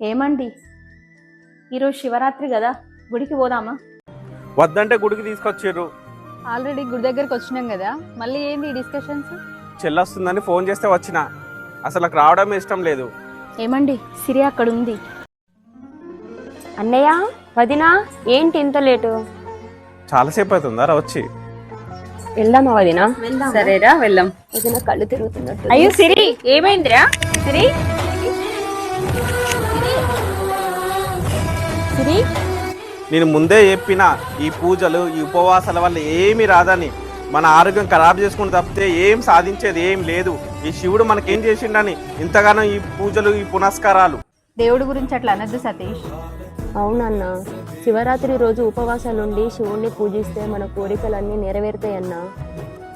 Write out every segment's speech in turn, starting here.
ఏమండి, ఈరోజు శివరాత్రి కదా, గుడికి పోదామా? వద్దంటే గుడికి తీసుకొచ్చిర్రు. ఆల్రెడీ గుడి దగ్గరికి వచ్చినాం కదా, మళ్ళీ ఏంది డిస్కషన్స్? చెల్లొస్తుందని ఫోన్ చేస్తే వచ్చిన. అసలు నాకు రావడమే ఇష్టం లేదు. ఏమండి, సిరి అక్కడ ఉంది. అన్నయ్య, వదినా, ఏంటి ఇంత లేటు? చాలాసేపు అవుతుందా వచ్చి? వెళ్దామా వదినా? సరేరా వెళ్దాం. వదినా కళ్ళు తిరుగుతున్నట్టు. అయ్యో సిరి, ఏమైందిరా? సిరి సిరి నేను ముందే చెప్పిన, ఈ పూజలు ఈ ఉపవాసాల వల్ల ఏమీ రాదని, మన ఆరోగ్యం ఖరాబ్ చేసుకుని తప్పితే ఏం సాధించేది ఏం లేదు. ఈ శివుడు మనకేం చేసిండని ఇంతగానో ఈ పూజలు ఈ పునస్కారాలు. దేవుడి గురించి అట్లా అనద్దు సతీష్. అవునన్న, శివరాత్రి రోజు ఉపవాసాలుండి శివుణ్ణి పూజిస్తే మన కోరికలన్నీ నెరవేరుతాయన్నా.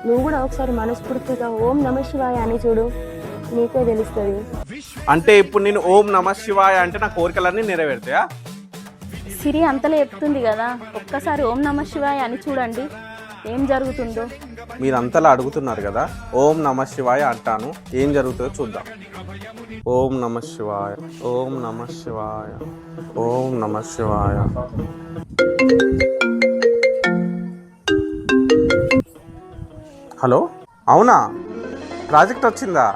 నువ్వు కూడా ఒకసారి మనస్ఫూర్తిగా ఓం నమ శివాయ అని చూడు, నీకే తెలుస్తుంది. అంటే ఇప్పుడు నేను ఓం నమ శివాయ అంటే నా కోరికలన్నీ నెరవేరుతాయా? సిరి అంతలో చెప్తుంది కదా, ఒక్కసారి ఓం నమ శివాయ అని చూడండి, ఏం జరుగుతుందో. మీరంతలా అడుగుతున్నారు కదా, ఓం నమ శివాయ అంటాను, ఏం జరుగుతుందో చూద్దాం. ఓం నమ శివాయ, ఓం నమ శివాయ, ఓం నమ శివాయ. హలో, అవునా? ప్రాజెక్ట్ వచ్చిందా?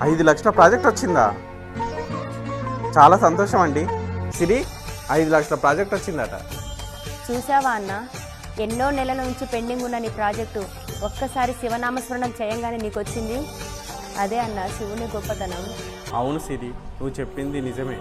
5 లక్షల ప్రాజెక్ట్ వచ్చిందా? చాలా సంతోషం అండి. సిరి, 5 లక్షల ప్రాజెక్ట్ వచ్చిందట. చూసావా అన్న, ఎన్నో నెలల నుంచి పెండింగ్ ఉన్న నీ ప్రాజెక్టు ఒక్కసారి శివనామస్మరణం చేయంగానే నీకు వచ్చింది. అదే అన్న శివుని గొప్పతనం. అవును సిరి, నువ్వు చెప్పింది నిజమే.